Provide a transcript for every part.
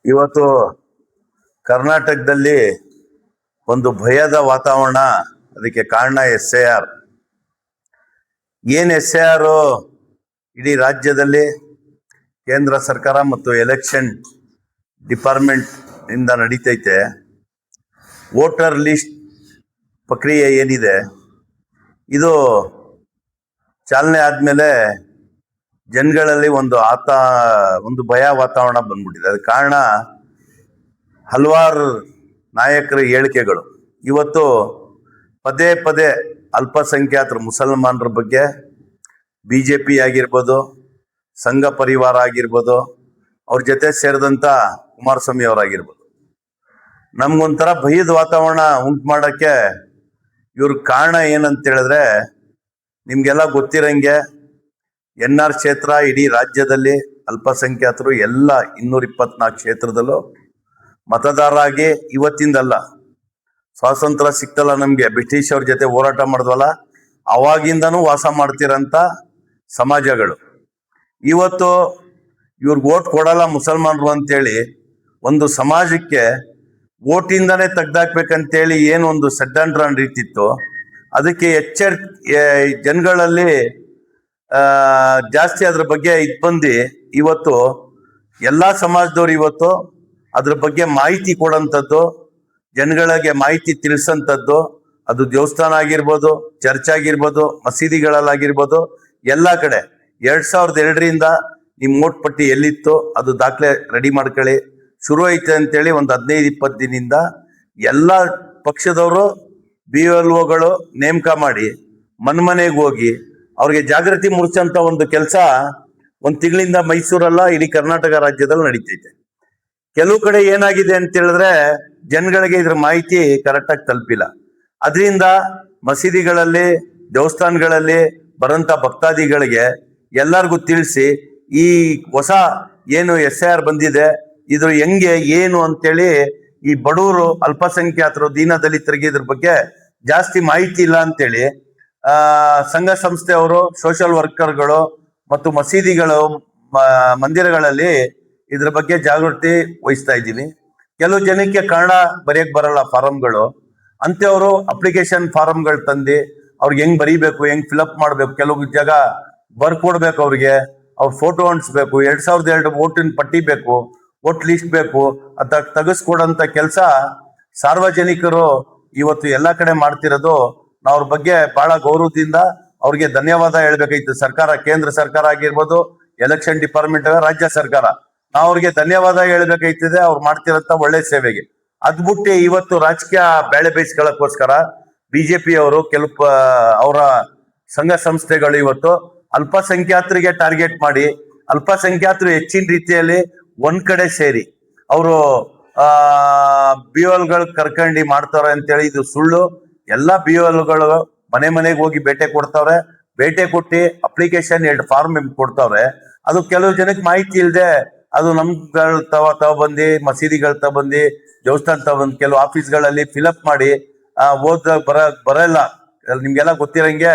ಇವತ್ತು ಕರ್ನಾಟಕದಲ್ಲಿ ಒಂದು ಭಯದ ವಾತಾವರಣ. ಅದಕ್ಕೆ ಕಾರಣ SIR. ಏನು SIR ಇಡೀ ರಾಜ್ಯದಲ್ಲಿ ಕೇಂದ್ರ ಸರ್ಕಾರ ಮತ್ತು ಎಲೆಕ್ಷನ್ ಡಿಪಾರ್ಟ್ಮೆಂಟ್ ಇಂದ ನಡೀತೈತೆ. ವೋಟರ್ ಲಿಸ್ಟ್ ಪ್ರಕ್ರಿಯೆ ಏನಿದೆ ಇದು ಚಾಲನೆ ಆದಮೇಲೆ ಜನಗಳಲ್ಲಿ ಒಂದು ಭಯ ವಾತಾವರಣ ಬಂದ್ಬಿಟ್ಟಿದೆ. ಅದಕ್ಕೆ ಕಾರಣ ಹಲವಾರು ನಾಯಕರ ಹೇಳಿಕೆಗಳು. ಇವತ್ತು ಪದೇ ಪದೇ ಅಲ್ಪಸಂಖ್ಯಾತರು ಮುಸಲ್ಮಾನರ ಬಗ್ಗೆ BJP ಆಗಿರ್ಬೋದು, ಸಂಘ ಪರಿವಾರ ಆಗಿರ್ಬೋದು, ಅವ್ರ ಜೊತೆ ಸೇರಿದಂಥ ಕುಮಾರಸ್ವಾಮಿ ಅವರಾಗಿರ್ಬೋದು, ನಮ್ಗೊಂಥರ ಭಯದ ವಾತಾವರಣ ಉಂಟು ಮಾಡೋಕ್ಕೆ ಇವ್ರ ಕಾರಣ ಏನಂತ ಹೇಳಿದ್ರೆ, ನಿಮಗೆಲ್ಲ ಗೊತ್ತಿರಂಗೆ NR ಕ್ಷೇತ್ರ ಇಡೀ ರಾಜ್ಯದಲ್ಲಿ ಅಲ್ಪಸಂಖ್ಯಾತರು ಎಲ್ಲ 224 ಕ್ಷೇತ್ರದಲ್ಲೂ ಮತದಾರರಾಗಿ ಇವತ್ತಿಂದಲ್ಲ, ಸ್ವಾತಂತ್ರ್ಯ ಸಿಕ್ತಲ್ಲ ನಮಗೆ, ಬ್ರಿಟಿಷ್ ಅವ್ರ ಜೊತೆ ಹೋರಾಟ ಮಾಡಿದ್ವಲ್ಲ ಅವಾಗಿಂದನೂ ವಾಸ ಮಾಡ್ತಿರಂತ ಸಮಾಜಗಳು. ಇವತ್ತು ಇವ್ರಿಗೆ ಓಟ್ ಕೊಡಲ್ಲ ಮುಸಲ್ಮಾನರು ಅಂತೇಳಿ ಒಂದು ಸಮಾಜಕ್ಕೆ ಓಟಿಂದನೇ ತೆಗ್ದಾಕ್ಬೇಕಂತೇಳಿ ಏನು ಒಂದು ಸಡ್ಡಂಡ್ರ ರೀತಿತ್ತು, ಅದಕ್ಕೆ ಜನಗಳಲ್ಲಿ ಜಾಸ್ತಿ ಅದ್ರ ಬಗ್ಗೆ ಬಂದು ಇವತ್ತು ಎಲ್ಲ ಸಮಾಜದವ್ರು ಇವತ್ತು ಅದ್ರ ಬಗ್ಗೆ ಮಾಹಿತಿ ಕೊಡೋಂಥದ್ದು, ಜನಗಳಿಗೆ ಮಾಹಿತಿ ತಿಳಿಸೋಂಥದ್ದು, ಅದು ದೇವಸ್ಥಾನ ಆಗಿರ್ಬೋದು, ಚರ್ಚ್ ಆಗಿರ್ಬೋದು, ಮಸೀದಿಗಳಲ್ಲಾಗಿರ್ಬೋದು, ಎಲ್ಲ ಕಡೆ 2002ರಿಂದ ನಿಮ್ಮ ಓಟ್ ಪಟ್ಟಿ ಎಲ್ಲಿತ್ತು ಅದು ದಾಖಲೆ ರೆಡಿ ಮಾಡ್ಕೊಳ್ಳಿ, ಶುರು ಐತೆ ಅಂತೇಳಿ ಒಂದು 15-20 ದಿನದಿಂದ ಎಲ್ಲ ಪಕ್ಷದವರು BLOಗಳು ನೇಮಕ ಮಾಡಿ ಮನೆಗೆ ಹೋಗಿ ಅವ್ರಿಗೆ ಜಾಗೃತಿ ಮೂಡಿಸೋಂಥ ಒಂದು ಕೆಲಸ ಒಂದು ತಿಂಗಳಿಂದ ಮೈಸೂರಲ್ಲ ಇಡೀ ಕರ್ನಾಟಕ ರಾಜ್ಯದಲ್ಲಿ ನಡೀತೈತೆ. ಕೆಲವು ಕಡೆ ಏನಾಗಿದೆ ಅಂತ ಹೇಳಿದ್ರೆ ಜನಗಳಿಗೆ ಇದ್ರ ಮಾಹಿತಿ ಕರೆಕ್ಟಾಗಿ ತಲುಪಿಲ್ಲ. ಅದರಿಂದ ಮಸೀದಿಗಳಲ್ಲಿ, ದೇವಸ್ಥಾನಗಳಲ್ಲಿ ಬರೋಂಥ ಭಕ್ತಾದಿಗಳಿಗೆ ಎಲ್ಲರಿಗೂ ತಿಳಿಸಿ ಈ ಹೊಸ ಏನು SIR ಬಂದಿದೆ ಇದ್ರ ಹೆಂಗೆ ಏನು ಅಂತೇಳಿ ಈ ಬಡವರು, ಅಲ್ಪಸಂಖ್ಯಾತರು, ದೀನದಲಿತರಿಗೆ ಇದ್ರ ಬಗ್ಗೆ ಜಾಸ್ತಿ ಮಾಹಿತಿ ಇಲ್ಲ ಅಂತೇಳಿ ಸಂಘ ಸಂಸ್ಥೆಯವರು, ಸೋಷಿಯಲ್ ವರ್ಕರ್ಗಳು ಮತ್ತು ಮಸೀದಿಗಳು, ಮಂದಿರಗಳಲ್ಲಿ ಇದ್ರ ಬಗ್ಗೆ ಜಾಗೃತಿ ವಹಿಸ್ತಾ ಇದ್ದೀನಿ. ಕೆಲವು ಜನಕ್ಕೆ ಕನ್ನಡ ಬರೆಯಕ್ಕೆ ಬರಲ್ಲ ಫಾರಮ್ಗಳು, ಅಂತವರು ಅಪ್ಲಿಕೇಶನ್ ಫಾರಮ್ಗಳು ತಂದು ಅವ್ರಿಗೆ ಹೆಂಗ್ ಬರೀಬೇಕು, ಹೆಂಗ್ ಫಿಲಪ್ ಮಾಡ್ಬೇಕು, ಕೆಲವು ಜಾಗ ಬರ್ಕೊಡ್ಬೇಕು, ಅವ್ರಿಗೆ ಅವ್ರ ಫೋಟೋ ಅಂಟಿಸ್ಬೇಕು, 2002 ಓಟಿನ ಪಟ್ಟಿ ಬೇಕು, ವೋಟ್ ಲಿಸ್ಟ್ ಬೇಕು, ಅದ ತೆಗೆಸ್ಕೊಡಂತ ಕೆಲಸ ಸಾರ್ವಜನಿಕರು ಇವತ್ತು ಎಲ್ಲ ಕಡೆ ಮಾಡ್ತಿರೋದು. ನಾವು ಅವ್ರ ಬಗ್ಗೆ ಬಹಳ ಗೌರವದಿಂದ ಅವ್ರಿಗೆ ಧನ್ಯವಾದ ಹೇಳ್ಬೇಕಾಯ್ತು. ಸರ್ಕಾರ, ಕೇಂದ್ರ ಸರ್ಕಾರ ಆಗಿರ್ಬೋದು, ಎಲೆಕ್ಷನ್ ಡಿಪಾರ್ಟ್ಮೆಂಟ್, ರಾಜ್ಯ ಸರ್ಕಾರ, ನಾವು ಅವ್ರಿಗೆ ಧನ್ಯವಾದ ಹೇಳ್ಬೇಕಾಯ್ತದೆ ಅವ್ರು ಮಾಡ್ತಿರಂತ ಒಳ್ಳೆ ಸೇವೆಗೆ. ಅದ್ಬಿಟ್ಟು ಇವತ್ತು ರಾಜಕೀಯ ಬೇಳೆ ಬೇಯಿಸ್ಕೊಳ್ಳೋಕ್ಕೋಸ್ಕರ BJP ಅವರು ಕೆಲವು ಅವರ ಸಂಘ ಸಂಸ್ಥೆಗಳು ಇವತ್ತು ಅಲ್ಪಸಂಖ್ಯಾತರಿಗೆ ಟಾರ್ಗೆಟ್ ಮಾಡಿ, ಅಲ್ಪಸಂಖ್ಯಾತರು ಹೆಚ್ಚಿನ ರೀತಿಯಲ್ಲಿ ಒಂದ್ ಕಡೆ ಸೇರಿ ಅವರು BLOಗಳು ಕರ್ಕಂಡು ಮಾಡ್ತಾರೆ ಅಂತೇಳಿ ಇದು ಸುಳ್ಳು. ಎಲ್ಲ BLOಗಳು ಮನೆಗೆ ಹೋಗಿ ಭೇಟಿ ಕೊಡ್ತಾವ್ರೆ, ಭೇಟಿ ಕೊಟ್ಟು ಅಪ್ಲಿಕೇಶನ್ 2 ಫಾರ್ಮ್ ಕೊಡ್ತಾವ್ರೆ. ಅದು ಕೆಲವು ಜನಕ್ಕೆ ಮಾಹಿತಿ ಇಲ್ಲದೆ ಅದು ನಮ್ಗಳು ತಗೊಬಂದು, ಮಸೀದಿಗಳು ತಗೊಬಂದು, ದೇವಸ್ಥಾನ ತಗೊಬಂದು ಕೆಲವು ಆಫೀಸ್ಗಳಲ್ಲಿ ಫಿಲಪ್ ಮಾಡಿ ಬರಲ್ಲ. ನಿಮ್ಗೆಲ್ಲ ಗೊತ್ತಿರಂಗೆ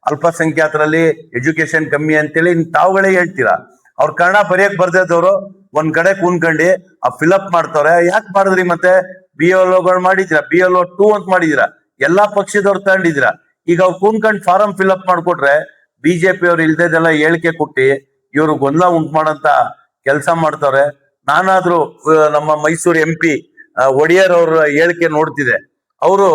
ಅಲ್ಪಸಂಖ್ಯಾತರಲ್ಲಿ ಎಜುಕೇಶನ್ ಕಮ್ಮಿ ಅಂತೇಳಿ ತಾವುಗಳೇ ಹೇಳ್ತೀರಾ. ಅವ್ರ ಕನ್ನಡ ಬರೆಯಕ್ ಬರ್ದವ್ರು ಒಂದ್ ಕಡೆ ಕೂನ್ಕಂಡು ಆ ಫಿಲಪ್ ಮಾಡ್ತಾವ್ರೆ. ಯಾಕೆ ಮಾಡಿದ್ರಿ? ಮತ್ತೆ BLOಗಳು ಮಾಡಿದಿರ, BLO 2 ಅಂತ ಮಾಡಿದಿರ, ಎಲ್ಲಾ ಪಕ್ಷದವ್ರು ತಗೊಂಡಿದಿರ. ಈಗ ಅವ್ರು ಕೂನ್ಕಂಡ್ ಫಾರಂ ಫಿಲಪ್ ಮಾಡ್ಕೊಟ್ರೆ BJP ಅವ್ರು ಇಲ್ದೇದೆಲ್ಲ ಹೇಳಿಕೆ ಕೊಟ್ಟಿ ಇವ್ರು ಗೊಂದಲ ಉಂಟು ಮಾಡಂತ ಕೆಲಸ ಮಾಡ್ತಾವ್ರೆ. ನಾನಾದ್ರೂ ನಮ್ಮ ಮೈಸೂರು MP ಒಡೆಯರ್ ಅವ್ರ ಹೇಳಿಕೆ ನೋಡ್ತಿದೆ. ಅವರು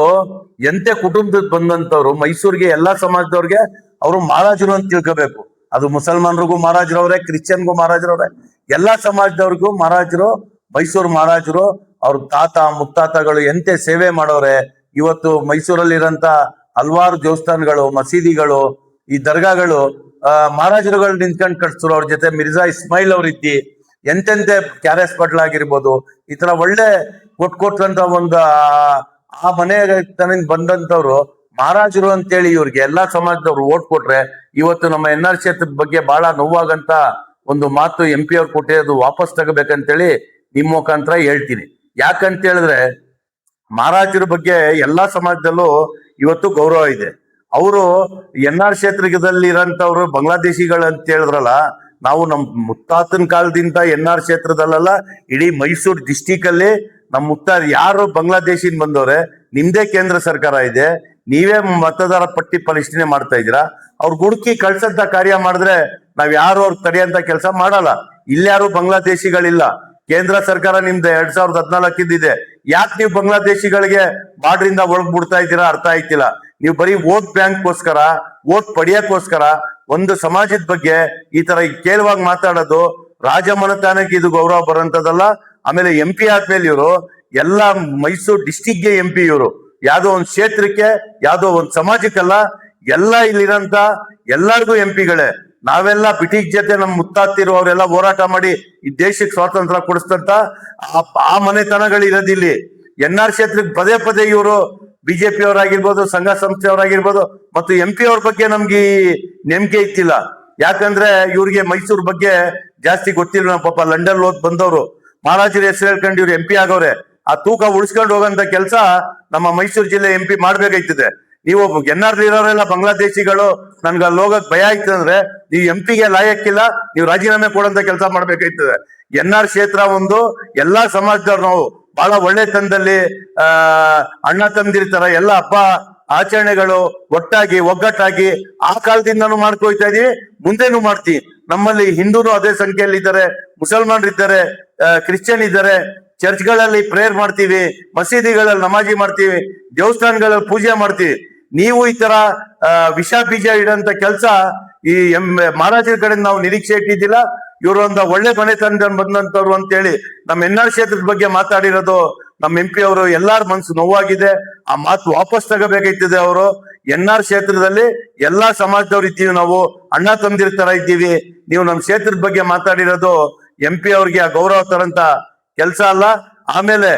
ಎಂತೆ ಕುಟುಂಬದ ಬಂದಂತವ್ರು, ಮೈಸೂರಿಗೆ ಎಲ್ಲಾ ಸಮಾಜದವ್ರಿಗೆ ಅವರು ಮಹಾರಾಜರು ಅಂತ ತಿಳ್ಕೋಬೇಕು. ಅದು ಮುಸಲ್ಮಾನರಿಗೂ ಮಹಾರಾಜರವ್ರೆ, ಕ್ರಿಶ್ಚಿಯನ್ಗೂ ಮಹಾರಾಜರವ್ರೆ, ಎಲ್ಲಾ ಸಮಾಜದವ್ರಿಗೂ ಮಹಾರಾಜರು, ಮೈಸೂರು ಮಹಾರಾಜರು. ಅವ್ರ ತಾತ ಮುತ್ತಾತಗಳು ಎಂತೆ ಸೇವೆ ಮಾಡೋರೆ. ಇವತ್ತು ಮೈಸೂರಲ್ಲಿ ಇರೋಂತ ಹಲವಾರು ದೇವಸ್ಥಾನಗಳು, ಮಸೀದಿಗಳು, ಈ ದರ್ಗಾಗಳು ಮಹಾರಾಜರುಗಳು ನಿಂತ್ಕೊಂಡು ಕಟ್ಸಿದ್ರು. ಅವ್ರ ಜೊತೆ ಮಿರ್ಜಾ ಇಸ್ಮಾಯಿಲ್ ಅವ್ರ ಇದ್ದಿ ಎಂತೆಂತೆ KRS ಪಾಟೀಲ್ ಆಗಿರ್ಬೋದು, ಈ ತರ ಒಳ್ಳೆ ಕೊಟ್ಕೊಂತ ಒಂದು ಆ ಮನೆಗೆ ತನಗೆ ಬಂದಂತವ್ರು ಮಹಾರಾಜರು ಅಂತೇಳಿ ಇವ್ರಿಗೆ ಎಲ್ಲಾ ಸಮಾಜದವ್ರು ಓಟ್ ಕೊಟ್ರೆ ಇವತ್ತು ನಮ್ಮ NR ಕ್ಷೇತ್ರದ ಬಗ್ಗೆ ಬಹಳ ನೋವಾಗಂತ ಒಂದು ಮಾತು MP ಅವ್ರು ಕೊಟ್ಟೆ, ಅದು ವಾಪಸ್ ತಗೋಬೇಕಂತೇಳಿ ನಿಮ್ಮ ಮುಖಾಂತರ ಹೇಳ್ತೀನಿ. ಯಾಕಂತ ಹೇಳಿದ್ರೆ ಮಹಾರಾಜರ ಬಗ್ಗೆ ಎಲ್ಲಾ ಸಮಾಜದಲ್ಲೂ ಇವತ್ತು ಗೌರವ ಇದೆ. ಅವರು NR ಕ್ಷೇತ್ರದಲ್ಲಿ ಇರೋಂಥವ್ರು ಬಾಂಗ್ಲಾದೇಶಿಗಳು ಅಂತ ಹೇಳಿದ್ರಲ್ಲ, ನಾವು ನಮ್ಮ ಮುತ್ತಾತನ ಕಾಲದಿಂದ ಎನ್ಆರ್ ಕ್ಷೇತ್ರದಲ್ಲ, ಇಡೀ ಮೈಸೂರು ಡಿಸ್ಟಿಕ್ ಅಲ್ಲಿ ನಮ್ಮ ಮುತ್ತಾರ ಯಾರು ಬಾಂಗ್ಲಾದೇಶಿಂದ ಬಂದವ್ರೆ, ನಿಮ್ದೇ ಕೇಂದ್ರ ಸರ್ಕಾರ ಇದೆ, ನೀವೇ ಮತದಾರ ಪಟ್ಟಿ ಪರಿಶೀಲನೆ ಮಾಡ್ತಾ ಇದ್ದೀರಾ. ಅವ್ರು ಹುಡುಕಿ ಕಳ್ಸಂತ ಕಾರ್ಯ ಮಾಡಿದ್ರೆ ನಾವ್ ಯಾರು ಅವ್ರ ತಡೆಯಂತ ಕೆಲಸ ಮಾಡಲ್ಲ. ಇಲ್ಯಾರು ಬಾಂಗ್ಲಾದೇಶಿಗಳಿಲ್ಲ. ಕೇಂದ್ರ ಸರ್ಕಾರ ನಿಮ್ದು 2014 ಇದೆ. ಯಾಕೆ ನೀವು ಬಾಂಗ್ಲಾದೇಶಿಗಳಿಗೆ ಬಾರ್ಡ್ರಿಂದ ಒಳಗ್ ಬಿಡ್ತಾ ಇದ್ದೀರಾ ಅರ್ಥ ಆಯ್ತಿಲ್ಲ. ನೀವು ಬರೀ ವೋಟ್ ಬ್ಯಾಂಕ್ಗೋಸ್ಕರ, ವೋಟ್ ಪಡೆಯಕ್ಕೋಸ್ಕರ ಒಂದು ಸಮಾಜದ ಬಗ್ಗೆ ಈ ತರ ಕೇಳುವಾಗ ಮಾತಾಡೋದು ರಾಜಮನೆತನಕ್ಕೆ ಇದು ಗೌರವ ಬರೋಂಥದ್ದಲ್ಲ. ಆಮೇಲೆ MP ಆದ್ಮೇಲೆ ಇವರು ಎಲ್ಲಾ ಮೈಸೂರು ಡಿಸ್ಟಿಕ್ಗೆ MP ಇವರು, ಯಾವ್ದೋ ಒಂದ್ ಕ್ಷೇತ್ರಕ್ಕೆ, ಯಾವ್ದೋ ಒಂದ್ ಸಮಾಜಕ್ಕಲ್ಲ, ಎಲ್ಲ ಇಲ್ಲಿರಂತ ಎಲ್ಲರಿಗೂ MP ಗಳೇ. ನಾವೆಲ್ಲ ಬ್ರಿಟಿಷ್ ಜೊತೆ ನಮ್ ಮುತ್ತಾತಿರು ಅವರೆಲ್ಲ ಹೋರಾಟ ಮಾಡಿ ಈ ದೇಶಕ್ಕೆ ಸ್ವಾತಂತ್ರ್ಯ ಕೊಡಿಸ್ತಂತ ಆ ಮನೆತನಗಳು ಇರೋದಿಲ್ಲಿ. NR ಕ್ಷೇತ್ರಕ್ಕೆ ಪದೇ ಪದೇ ಇವರು ಬಿಜೆಪಿ ಅವರಾಗಿರ್ಬೋದು, ಸಂಘ ಸಂಸ್ಥೆಯವರಾಗಿರ್ಬೋದು ಮತ್ತು MP ಅವ್ರ ಬಗ್ಗೆ ನಮ್ಗೆ ನಂಬಿಕೆ ಇತ್ತಿಲ್ಲ. ಯಾಕಂದ್ರೆ ಇವ್ರಿಗೆ ಮೈಸೂರು ಬಗ್ಗೆ ಜಾಸ್ತಿ ಗೊತ್ತಿಲ್ಲ. ನಮ್ಮ ಪಾಪ ಲಂಡನ್ ಓದ್ ಬಂದವರು ಮಹಾರಾಜರ ಹೆಸರು ಹೇಳ್ಕೊಂಡು ಇವ್ರು MP ಆಗವ್ರೆ. ಆ ತೂಕ ಉಳಿಸ್ಕೊಂಡು ಹೋಗಂತ ಕೆಲಸ ನಮ್ಮ ಮೈಸೂರು ಜಿಲ್ಲೆ MP ಮಾಡ್ಬೇಕಾಯ್ತದೆ. ನೀವು NR ಇರೋರೆಲ್ಲ ಬಾಂಗ್ಲಾದೇಶಿಗಳು, ನನ್ಗೆ ಅಲ್ಲಿ ಹೋಗಕ್ ಭಯ ಆಯ್ತು ಅಂದ್ರೆ ನೀವು MP ಲಾಯಕ್ಕಿಲ್ಲ, ನೀವು ರಾಜೀನಾಮೆ ಕೊಡಂತ ಕೆಲಸ ಮಾಡ್ಬೇಕಾಯ್ತದೆ. NR ಕ್ಷೇತ್ರ ಒಂದು ಎಲ್ಲಾ ಸಮಾಜದವ್ರು ನಾವು ಬಹಳ ಒಳ್ಳೆತನದಲ್ಲಿ ಅಣ್ಣ ತಮ್ಮದಿರ್ತಾರ ಎಲ್ಲ ಹಬ್ಬ ಆಚರಣೆಗಳು ಒಟ್ಟಾಗಿ ಒಗ್ಗಟ್ಟಾಗಿ ಆ ಕಾಲದಿಂದನೂ ಮಾಡ್ಕೊಳ್ತಾ ಇದೀವಿ, ಮುಂದೆನೂ ಮಾಡ್ತೀವಿ. ನಮ್ಮಲ್ಲಿ ಹಿಂದೂನು ಅದೇ ಸಂಖ್ಯೆಯಲ್ಲಿ ಇದ್ದಾರೆ, ಮುಸಲ್ಮಾನರಿದ್ದಾರೆ, ಕ್ರಿಶ್ಚಿಯನ್ ಇದ್ದಾರೆ. ಚರ್ಚ್ಗಳಲ್ಲಿ ಪ್ರೇಯರ್ ಮಾಡ್ತೀವಿ, ಮಸೀದಿಗಳಲ್ಲಿ ನಮಾಜಿ ಮಾಡ್ತೀವಿ, ದೇವಸ್ಥಾನಗಳಲ್ಲಿ ಪೂಜೆ ಮಾಡ್ತೀವಿ. ನೀವು ಈ ತರ ವಿಷ ಬೀಜ ಇಡಂತ ಕೆಲಸ ಈ ಮಹಾರಾಜರ ಕಡೆ ನಾವು ನಿರೀಕ್ಷೆ ಇಟ್ಟಿದ್ದಿಲ್ಲ. ಇವರು ಒಂದು ಒಳ್ಳೆ ಮನೆತನದಿಂದ ಬಂದಂತವ್ರು ಅಂತೇಳಿ ನಮ್ಮ NR ಕ್ಷೇತ್ರದ ಬಗ್ಗೆ ಮಾತಾಡಿರೋದು ನಮ್ಮ MP ಅವರು ಎಲ್ಲಾರ ಮನ್ಸು ನೋವಾಗಿದೆ. ಆ ಮಾತು ವಾಪಸ್ ತಗೋಬೇಕಾಯ್ತದೆ. ಅವರು NR ಕ್ಷೇತ್ರದಲ್ಲಿ ಎಲ್ಲಾ ಸಮಾಜದವ್ರು ಇದ್ದೀವಿ, ನಾವು ಅಣ್ಣ ತಮ್ಮದಿರ ತರ ಇದ್ದೀವಿ. ನೀವು ನಮ್ಮ ಕ್ಷೇತ್ರದ ಬಗ್ಗೆ ಮಾತಾಡಿರೋದು MP ಅವ್ರಿಗೆ ಆ ಗೌರವ ತರಂತ ಕೆಲಸ ಅಲ್ಲ. ಆಮೇಲೆ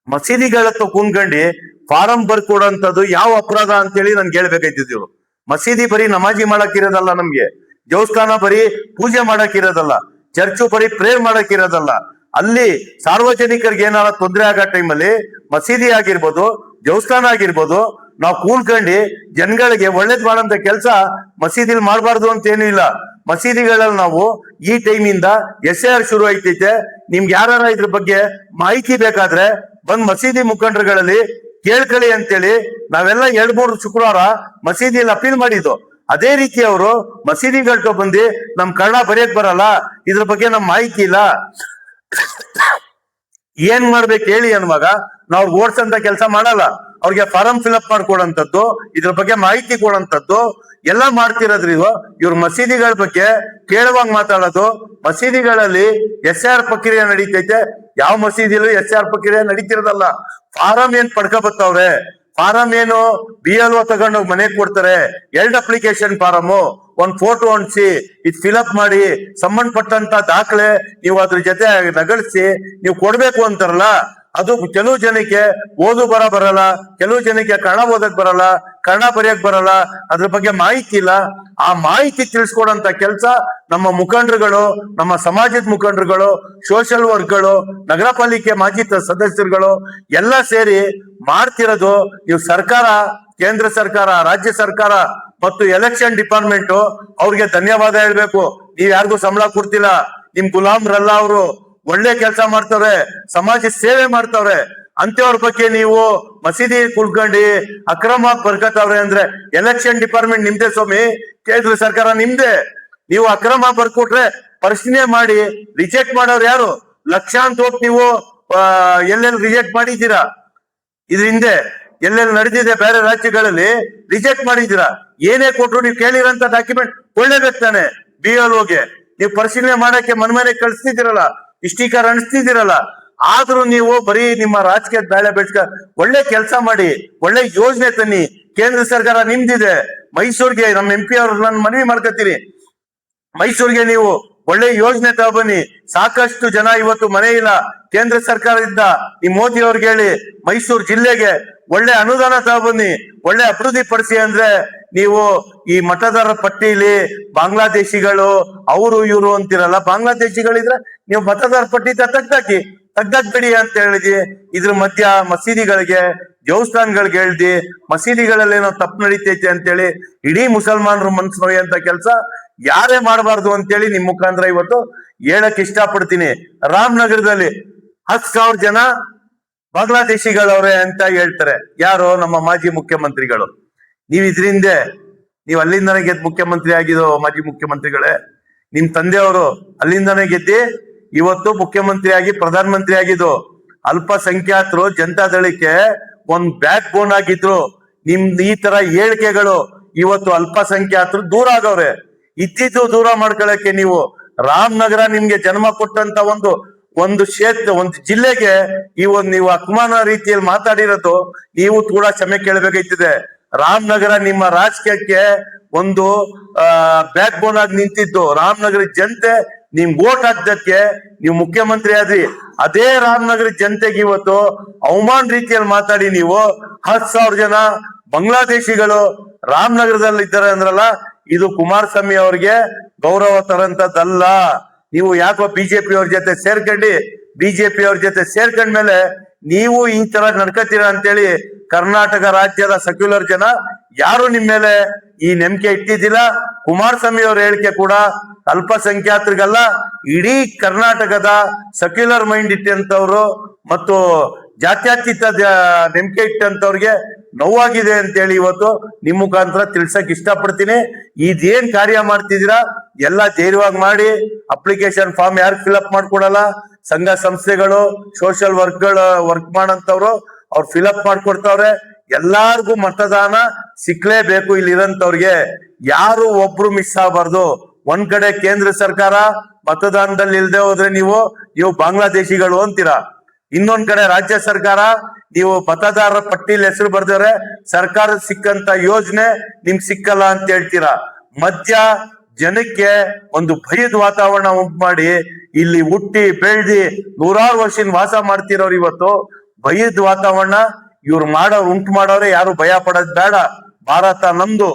ಮಸೀದಿಗಳತ್ತ ಕುಂದ್ಕಂಡು ಫಾರಂ ಬರ್ಕೊಡೋಂಥದ್ದು ಯಾವ ಅಪರಾಧ ಅಂತೇಳಿ ನನ್ಗೆ ಹೇಳ್ಬೇಕಾಯ್ತಿದ್ರು. ಮಸೀದಿ ಬರೀ ನಮಾಜಿ ಮಾಡಕ್ ಇರೋದಲ್ಲ, ನಮ್ಗೆ ದೇವಸ್ಥಾನ ಬರೀ ಪೂಜೆ ಮಾಡಕ್ ಇರೋದಲ್ಲ, ಚರ್ಚು ಬರೀ ಪ್ರೇಯರ್ ಮಾಡಕ್ ಇರೋದಲ್ಲ. ಅಲ್ಲಿ ಸಾರ್ವಜನಿಕರಿಗೆ ಏನಾರ ತೊಂದರೆ ಆಗೋ ಟೈಮಲ್ಲಿ ಮಸೀದಿ ಆಗಿರ್ಬೋದು, ದೇವಸ್ಥಾನ ಆಗಿರ್ಬೋದು, ನಾವು ಕೂಡ್ಕೊಂಡು ಜನಗಳಿಗೆ ಒಳ್ಳೇದ್ ಮಾಡೋಂತ ಕೆಲಸ ಮಸೀದಿಲಿ ಮಾಡಬಾರ್ದು ಅಂತ ಏನೂ ಇಲ್ಲ. ಮಸೀದಿಗಳಲ್ಲಿ ನಾವು ಈ ಟೈಮಿಂದ SIR ಶುರು ಐತೈತೆ. ನಿಮ್ಗೆ ಯಾರ ಇದ್ರ ಬಗ್ಗೆ ಮಾಹಿತಿ ಬೇಕಾದ್ರೆ ಬಂದ್ ಮಸೀದಿ ಮುಖಂಡರುಗಳಲ್ಲಿ ಕೇಳ್ಕೊಳ್ಳಿ ಅಂತೇಳಿ ನಾವೆಲ್ಲ 2-3 ಶುಕ್ರವಾರ ಮಸೀದಿಯಲ್ಲಿ ಅಪೀಲ್ ಮಾಡಿದ್ದು. ಅದೇ ರೀತಿ ಅವರು ಮಸೀದಿಗಳ್ಕ ಬಂದು ನಮ್ ಕನ್ನಡ ಬರೆಯಕ್ ಬರಲ್ಲ, ಇದ್ರ ಬಗ್ಗೆ ನಮ್ ಮಾಹಿತಿ ಇಲ್ಲ, ಏನ್ ಮಾಡ್ಬೇಕು ಹೇಳಿ ಅನ್ನುವಾಗ ನಾವು ಓಡ್ಸಂತ ಕೆಲಸ ಮಾಡಲ್ಲ. ಅವ್ರಿಗೆ ಫಾರಂ ಫಿಲ್ಅಪ್ ಮಾಡ್ಕೊಡಂತದ್ದು, ಇದ್ರ ಬಗ್ಗೆ ಮಾಹಿತಿ ಕೊಡಂತದ್ದು ಎಲ್ಲ ಮಾಡ್ತಿರೋದ್ರಿಂದ ಇವ್ರ ಮಸೀದಿಗಳ ಬಗ್ಗೆ ಕೇಳುವಂಗ್ ಮಾತಾಡೋದು. ಮಸೀದಿಗಳಲ್ಲಿ SIR ಪ್ರಕ್ರಿಯೆ ನಡೀತೈತೆ, ಯಾವ ಮಸೀದಿಲೂ SIR ಪ್ರಕ್ರಿಯೆ ನಡೀತಿರೋದಲ್ಲ. ಫಾರಂ ಏನ್ ಪಡ್ಕೊಬತ್ತವ್ರೆ, ಫಾರಂ ಏನು BLO ತಗೊಂಡೋಗಿ ಮನೆಗೆ ಕೊಡ್ತಾರೆ. 2 ಅಪ್ಲಿಕೇಶನ್ ಫಾರಮು, ಒಂದ್ ಫೋಟೋ ಅಂಟಿಸಿ ಇದು ಫಿಲ್ಅಪ್ ಮಾಡಿ ಸಂಬಂಧಪಟ್ಟಂತ ದಾಖಲೆ ನೀವು ಅದ್ರ ಜೊತೆ ನಗಳಿಸಿ ನೀವು ಕೊಡ್ಬೇಕು ಅಂತಾರಲ್ಲ. ಅದು ಕೆಲವು ಜನಕ್ಕೆ ಓದು ಬರಲ್ಲ, ಕೆಲವು ಜನಕ್ಕೆ ಕನ್ನಡ ಓದಕ್ ಬರಲ್ಲ, ಕನ್ನಡ ಬರೆಯಕ್ ಬರಲ್ಲ, ಅದ್ರ ಬಗ್ಗೆ ಮಾಹಿತಿ ಇಲ್ಲ. ಆ ಮಾಹಿತಿ ತಿಳಿಸ್ಕೊಡಂತ ಕೆಲಸ ನಮ್ಮ ಮುಖಂಡರುಗಳು, ನಮ್ಮ ಸಮಾಜದ ಮುಖಂಡರುಗಳು, ಸೋಷಿಯಲ್ ವರ್ಕ್ಗಳು, ನಗರ ಪಾಲಿಕೆ ಮಾಜಿ ಸದಸ್ಯರುಗಳು ಎಲ್ಲ ಸೇರಿ ಮಾಡ್ತಿರೋದು. ನೀವು ಸರ್ಕಾರ, ಕೇಂದ್ರ ಸರ್ಕಾರ, ರಾಜ್ಯ ಸರ್ಕಾರ ಮತ್ತು ಎಲೆಕ್ಷನ್ ಡಿಪಾರ್ಟ್ಮೆಂಟ್ ಅವ್ರಿಗೆ ಧನ್ಯವಾದ ಹೇಳ್ಬೇಕು. ನೀವ್ ಯಾರಿಗೂ ಸಂಬಳ ಕೊಡ್ತಿಲ್ಲ, ನಿಮ್ ಗುಲಾಮ್ರಲ್ಲ, ಅವರು ಒಳ್ಳೆ ಕೆಲಸ ಮಾಡ್ತವ್ರೆ, ಸಮಾಜ ಸೇವೆ ಮಾಡ್ತವ್ರೆ. ಅಂತವ್ರ ಬಗ್ಗೆ ನೀವು ಮಸೀದಿ ಕುಳ್ಕೊಂಡು ಅಕ್ರಮ ಬರ್ಕತ್ತವ್ರೆ ಅಂದ್ರೆ ಎಲೆಕ್ಷನ್ ಡಿಪಾರ್ಟ್ಮೆಂಟ್ ನಿಮ್ದೇ ಸ್ವಾಮಿ, ಕೇಂದ್ರ ಸರ್ಕಾರ ನಿಮ್ದೇ. ನೀವು ಅಕ್ರಮ ಬರ್ಕೊಟ್ರೆ ಪರಿಶೀಲನೆ ಮಾಡಿ ರಿಜೆಕ್ಟ್ ಮಾಡೋರು ಯಾರು? ಲಕ್ಷಾಂತರ ಹೋಗಿ ನೀವು ಎಲ್ಲೆಲ್ಲಿ ರಿಜೆಕ್ಟ್ ಮಾಡಿದ್ದೀರಾ, ಇದ್ರ ಹಿಂದೆ ಎಲ್ಲೆಲ್ಲಿ ನಡೆದಿದೆ ಬೇರೆ ರಾಜ್ಯಗಳಲ್ಲಿ ರಿಜೆಕ್ಟ್ ಮಾಡಿದ್ದೀರಾ. ಏನೇ ಕೊಟ್ರು ನೀವು ಕೇಳಿರಂತ ಡಾಕ್ಯುಮೆಂಟ್ ಒಳ್ಳೇಬೇಕು ತಾನೆ. BLOಗೆ ನೀವು ಪರಿಶೀಲನೆ ಮಾಡಕ್ಕೆ ಮನೆ ಕಳಿಸ್ತಿದ್ದೀರಲ್ಲ, ಸ್ಟಿಕರ್ ಅಣಿಸ್ತಿದ್ದೀರಲ್ಲ. ಆದ್ರೂ ನೀವು ಬರೀ ನಿಮ್ಮ ರಾಜಕೀಯ ಬೇಳೆ ಬೆಳ್ಕ ಒಳ್ಳೆ ಕೆಲಸ ಮಾಡಿ, ಒಳ್ಳೆ ಯೋಜನೆ ತನ್ನಿ. ಕೇಂದ್ರ ಸರ್ಕಾರ ನಿಮ್ದಿದೆ. ಮೈಸೂರಿಗೆ ನಮ್ಮ MP ಅವ್ರು ನಾನು ಮನವಿ ಮಾಡ್ಕೊತೀನಿ, ಮೈಸೂರಿಗೆ ನೀವು ಒಳ್ಳೆ ಯೋಜನೆ ತಗೊಬನ್ನಿ. ಸಾಕಷ್ಟು ಜನ ಇವತ್ತು ಮನೆ ಇಲ್ಲ. ಕೇಂದ್ರ ಸರ್ಕಾರದಿಂದ ಈ ಮೋದಿ ಅವ್ರಿಗೆ ಹೇಳಿ ಮೈಸೂರು ಜಿಲ್ಲೆಗೆ ಒಳ್ಳೆ ಅನುದಾನ ತಗೊಬನ್ನಿ, ಒಳ್ಳೆ ಅಭಿವೃದ್ಧಿ ಪಡಿಸಿ. ಅಂದ್ರೆ ನೀವು ಈ ಮತದಾರರ ಪಟ್ಟಿಲಿ ಬಾಂಗ್ಲಾದೇಶಿಗಳು ಅವರು ಇವರು ಅಂತಿರಲ್ಲ. ಬಾಂಗ್ಲಾದೇಶಿಗಳಿದ್ರೆ ನೀವು ಮತದಾರ ಪಟ್ಟಿ ತೆಗ್ದಾಕ್ಬಿಡಿ ಅಂತ ಹೇಳಿದಿ. ಇದ್ರ ಮಧ್ಯ ಮಸೀದಿಗಳಿಗೆ, ದೇವಸ್ಥಾನಗಳಿಗೆ ಹೇಳ್ದಿ ಮಸೀದಿಗಳಲ್ಲಿ ಏನೋ ತಪ್ಪು ನಡೀತೈತೆ ಅಂತೇಳಿ ಇಡೀ ಮುಸಲ್ಮಾನರು ಮನ್ಸು ನೋಯುವಂತ ಕೆಲಸ ಯಾರೇ ಮಾಡಬಾರ್ದು ಅಂತೇಳಿ ನಿಮ್ ಮುಖಾಂತರ ಇವತ್ತು ಹೇಳಕ್ ಇಷ್ಟಪಡ್ತೀನಿ. ರಾಮನಗರದಲ್ಲಿ 10,000 ಜನ ಬಾಂಗ್ಲಾದೇಶಿಗಳವ್ರೆ ಅಂತ ಹೇಳ್ತಾರೆ. ಯಾರು? ನಮ್ಮ ಮಾಜಿ ಮುಖ್ಯಮಂತ್ರಿಗಳು. ನೀವ್ ಇದ್ರಿಂದ ನೀವ್ ಅಲ್ಲಿಂದನೇ ಗೆದ್ದು ಮುಖ್ಯಮಂತ್ರಿ ಆಗಿದ್ದು. ಮಾಜಿ ಮುಖ್ಯಮಂತ್ರಿಗಳೇ, ನಿಮ್ ತಂದೆಯವರು ಅಲ್ಲಿಂದನೇ ಗೆದ್ದಿ ಇವತ್ತು ಮುಖ್ಯಮಂತ್ರಿ ಆಗಿ ಪ್ರಧಾನಮಂತ್ರಿ ಆಗಿದ್ದು. ಅಲ್ಪಸಂಖ್ಯಾತರು ಜನತಾದಳಕ್ಕೆ ಒಂದ್ ಬ್ಯಾಕ್ ಬೋನ್ ಆಗಿದ್ರು. ನಿಮ್ ಈ ತರ ಹೇಳಿಕೆಗಳು ಇವತ್ತು ಅಲ್ಪಸಂಖ್ಯಾತರು ದೂರ ಆಗವ್ರೆ. ಇದ್ದಿದ್ದು ದೂರ ಮಾಡ್ಕೊಳಕ್ಕೆ ನೀವು ರಾಮನಗರ ನಿಮ್ಗೆ ಜನ್ಮ ಕೊಟ್ಟಂತ ಒಂದು ಕ್ಷೇತ್ರ, ಒಂದು ಜಿಲ್ಲೆಗೆ ಈ ಒಂದು ನೀವು ಅಪಮಾನ ರೀತಿಯಲ್ಲಿ ಮಾತಾಡಿರೋದು ನೀವು ಕೂಡ ಕ್ಷಮೆ ಕೇಳಬೇಕಾಯ್ತದೆ. ರಾಮನಗರ ನಿಮ್ಮ ರಾಜಕೀಯಕ್ಕೆ ಒಂದು ಬ್ಯಾಕ್ ಬೋನ್ ಆಗಿ ನಿಂತಿದ್ದು. ರಾಮನಗರ ಜನತೆ ನಿಮ್ ವೋಟ್ ಹಾಕ್ದಕ್ಕೆ ನೀವು ಮುಖ್ಯಮಂತ್ರಿ ಆದ್ರಿ. ಅದೇ ರಾಮನಗರ ಜನತೆಗೆ ಇವತ್ತು ಅವಮಾನ ರೀತಿಯಲ್ಲಿ ಮಾತಾಡಿ ನೀವು 10,000 ಜನ ಬಾಂಗ್ಲಾದೇಶಿಗಳು ರಾಮನಗರದಲ್ಲಿ ಇದ್ದಾರೆ ಅಂದ್ರಲ್ಲ, ಇದು ಕುಮಾರಸ್ವಾಮಿ ಅವ್ರಿಗೆ ಗೌರವ ತರಂತದ್ದಲ್ಲ. ನೀವು ಯಾಕೋ ಬಿಜೆಪಿ ಅವ್ರ ಜೊತೆ ಸೇರ್ಕೊಂಡ್ಮೇಲೆ ನೀವು ಈ ತರ ನಡ್ಕತೀರಾ ಅಂತೇಳಿ ಕರ್ನಾಟಕ ರಾಜ್ಯದ ಸೆಕ್ಯುಲರ್ ಜನ ಯಾರು ನಿಮ್ ಮೇಲೆ ಈ ನಂಬಿಕೆ ಇಟ್ಟಿದ್ದಿಲ್ಲ. ಕುಮಾರಸ್ವಾಮಿ ಅವ್ರ ಹೇಳಿಕೆ ಕೂಡ ಅಲ್ಪಸಂಖ್ಯಾತರಿಗಲ್ಲ, ಇಡೀ ಕರ್ನಾಟಕದ ಸೆಕ್ಯುಲರ್ ಮೈಂಡ್ ಇಟ್ಟಂತವ್ರು ಮತ್ತು ಜಾತ್ಯತೀತ ನಂಬಿಕೆ ಇಟ್ಟಂತವ್ರಿಗೆ ನೋವಾಗಿದೆ ಅಂತೇಳಿ ಇವತ್ತು ನಿಮ್ ಮುಖಾಂತರ ತಿಳ್ಸಕ್ ಇಷ್ಟಪಡ್ತೀನಿ. ಇದೇನ್ ಕಾರ್ಯ ಮಾಡ್ತಿದ್ದೀರಾ ಎಲ್ಲ ಧೈರ್ಯವಾಗಿ ಮಾಡಿ. ಅಪ್ಲಿಕೇಶನ್ ಫಾರ್ಮ್ ಯಾರು ಫಿಲ್ಅಪ್ ಮಾಡ್ಕೊಡಲ್ಲ, ಸಂಘ ಸಂಸ್ಥೆಗಳು ಸೋಷಿಯಲ್ ವರ್ಕ್ ಮಾಡಂತವ್ರು ಅವ್ರು ಫಿಲ್ಅಪ್ ಮಾಡ್ಕೊಡ್ತಾವ್ರೆ. ಎಲ್ಲಾರ್ಗು ಮತದಾನ ಸಿಕ್ಲೇಬೇಕು. ಇಲ್ಲಿರಂತವ್ರಿಗೆ ಯಾರು ಒಬ್ರು ಮಿಸ್ ಆಗಬಾರ್ದು. ಒಂದ್ ಕಡೆ ಕೇಂದ್ರ ಸರ್ಕಾರ ಮತದಾನದಲ್ಲಿ ಇಲ್ದೆ ಹೋದ್ರೆ ನೀವು ಬಾಂಗ್ಲಾದೇಶಿಗಳು ಅಂತೀರಾ. ಇನ್ನೊಂದ್ ಕಡೆ ರಾಜ್ಯ ಸರ್ಕಾರ ನೀವು ಮತದಾರರ ಪಟ್ಟಿಲಿ ಹೆಸರು ಬರ್ದವ್ರೆ, ಸರ್ಕಾರದ ಸಿಕ್ಕಂತ ಯೋಜನೆ ನಿಮ್ಗೆ ಸಿಕ್ಕಲ್ಲ ಅಂತ ಹೇಳ್ತೀರಾ. ಮಧ್ಯ ಜನಕ್ಕೆ ಒಂದು ಭಯದ ವಾತಾವರಣ ಉಂಟು ಮಾಡಿ ಇಲ್ಲಿ ಹುಟ್ಟಿ ಬೆಳ್ದಿ 100 ವರ್ಷ ವಾಸ ಮಾಡ್ತಿರೋರು ಇವತ್ತು ಭಯದ ವಾತಾವರಣ ಉಂಟು ಮಾಡೋರೆ. ಯಾರು ಭಯ ಪಡೋದ್ ಬೇಡ. ಭಾರತ ನಮ್ದು.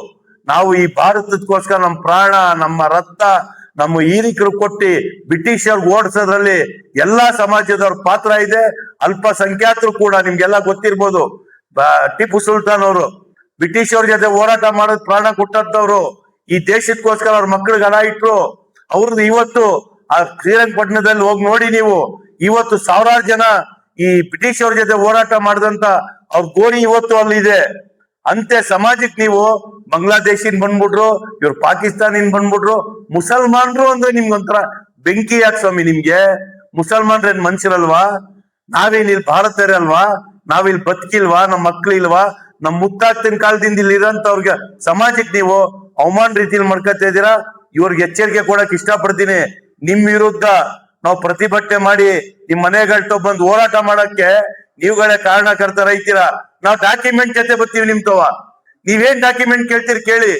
ನಾವು ಈ ಭಾರತಕ್ಕೋಸ್ಕರ ನಮ್ಮ ಪ್ರಾಣ, ನಮ್ಮ ರಕ್ತ, ನಮ್ಮ ಹಿರಿಕರು ಕೊಟ್ಟಿ ಬ್ರಿಟಿಷರ್ ಓಡಿಸೋದ್ರಲ್ಲಿ ಎಲ್ಲಾ ಸಮಾಜದವ್ರ ಪಾತ್ರ ಇದೆ. ಅಲ್ಪಸಂಖ್ಯಾತರು ಕೂಡ ನಿಮ್ಗೆಲ್ಲ ಗೊತ್ತಿರ್ಬೋದು. ಟಿಪ್ಪು ಸುಲ್ತಾನ್ ಅವರು ಬ್ರಿಟಿಷ್ ಅವ್ರ ಜೊತೆ ಹೋರಾಟ ಮಾಡೋದ್ ಪ್ರಾಣ ಕೊಟ್ಟಂತವ್ರು. ಈ ದೇಶಕ್ಕೋಸ್ಕರ ಅವ್ರ ಮಕ್ಳಿಗೆ ಹಣ ಇಟ್ರು. ಅವ್ರದ್ದು ಇವತ್ತು ಆ ಶ್ರೀರಂಗಪಟ್ಟಣದಲ್ಲಿ ಹೋಗಿ ನೋಡಿ ನೀವು, ಇವತ್ತು 1000 ಜನ ಈ ಬ್ರಿಟಿಷ್ ಅವ್ರ ಜೊತೆ ಹೋರಾಟ ಮಾಡಿದಂತ ಅವ್ರ ಗೋರಿ ಇವತ್ತು ಅಲ್ಲಿದೆ. ಅಂತೆ ಸಮಾಜಕ್ಕೆ ನೀವು ಬಾಂಗ್ಲಾದೇಶಿನ್ ಬಂದ್ಬಿಟ್ರು, ಇವ್ರು ಪಾಕಿಸ್ತಾನಿನ್ ಬಂದ್ಬಿಟ್ರು. ಮುಸಲ್ಮಾನ್ರು ಅಂದ್ರೆ ನಿಮ್ಗೊಂಥರ ಬೆಂಕಿ ಯಾಕೆ ಸ್ವಾಮಿ ನಿಮ್ಗೆ? ಮುಸಲ್ಮಾನ್ರೇನ್ ಮನುಷ್ಯರಲ್ವಾ? ನಾವೇನ್ ಇಲ್ಲಿ ಭಾರತೀಯರಲ್ವಾ? ನಾವಿಲ್ಲಿ ಬದುಕಿಲ್ವಾ? ನಮ್ಮ ಮಕ್ಳು ಇಲ್ವಾ? ನಮ್ ಮುತ್ತಾಗ್ತಿನ ಕಾಲದಿಂದ ಇಲ್ಲಿ ಇರೋಂತವ್ರಿಗೆ ಸಮಾಜಕ್ಕೆ ನೀವು ಅವಮಾನ ರೀತಿಯಲ್ಲಿ ಮಾಡ್ಕೊತಾ ಇದ್ದೀರಾ. ಇವ್ರಿಗೆ ಎಚ್ಚರಿಕೆ ಕೊಡಕ್ ಇಷ್ಟಪಡ್ತೀನಿ. ನಿಮ್ ವಿರುದ್ಧ ನಾವು ಪ್ರತಿಭಟನೆ ಮಾಡಿ ನಿಮ್ ಮನೆಗಳ್ಟೋ ಬಂದು ಹೋರಾಟ ಮಾಡಕ್ಕೆ ನೀವುಗಳೇ ಕಾರಣಕರ್ತರ ಐತೀರಾ. ನಾವು ಡಾಕ್ಯುಮೆಂಟ್ ಜೊತೆ ಬರ್ತೀವಿ ನಿಮ್ ತವ. ನೀವೇನ್ ಡಾಕ್ಯುಮೆಂಟ್ ಕೇಳ್ತೀರಿ ಕೇಳಿ.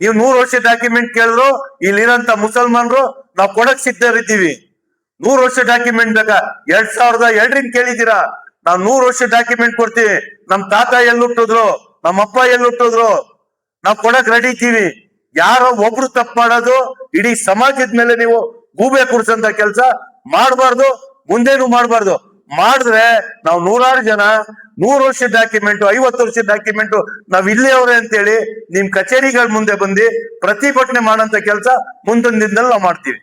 ನೀವು 100 ವರ್ಷ ಡಾಕ್ಯುಮೆಂಟ್ ಕೇಳಿದ್ರು ಇಲ್ಲಿರಂತ ಮುಸಲ್ಮಾನ್ರು ನಾವು ಕೊಡಕ್ ಸಿದ್ಧರಿದ್ದೀವಿ. 100 ವರ್ಷ ಡಾಕ್ಯುಮೆಂಟ್ ಬೇಕಾ? 2002 ಕೇಳಿದ್ದೀರಾ? ನಾವು 100 ವರ್ಷ ಡಾಕ್ಯುಮೆಂಟ್ ಕೊಡ್ತೀವಿ. ನಮ್ ತಾತ ಎಲ್ಲಿ ಹುಟ್ಟಿದ್ರು, ನಮ್ಮ ಅಪ್ಪ ಎಲ್ಲಿ ಹುಟ್ಟಿದ್ರು, ನಾವು ಕೊಡಕ್ ರೆಡಿ ಇದ್ದೀವಿ. ಯಾರೋ ಒಬ್ರು ತಪ್ಪು ಮಾಡೋದು ಇಡೀ ಸಮಾಜದ ಮೇಲೆ ನೀವು ಗೂಬೆ ಕುಡ್ಸಂತ ಕೆಲಸ ಮಾಡಬಾರ್ದು, ಮುಂದೇನು ಮಾಡಬಾರ್ದು. ಮಾಡಿದ್ರೆ ನಾವು 100 ಜನ 100 ವರ್ಷ ಡಾಕ್ಯುಮೆಂಟ್, 50 ವರ್ಷದ ಡಾಕ್ಯುಮೆಂಟ್ ನಾವ್ ಇಲ್ಲೇ ಅವ್ರೆ ಅಂತೇಳಿ ನಿಮ್ ಕಚೇರಿಗಳ ಮುಂದೆ ಬಂದು ಪ್ರತಿಭಟನೆ ಮಾಡಂತ ಕೆಲಸ ಮುಂದಿನ ದಿನದಲ್ಲಿ ನಾವು ಮಾಡ್ತೀವಿ.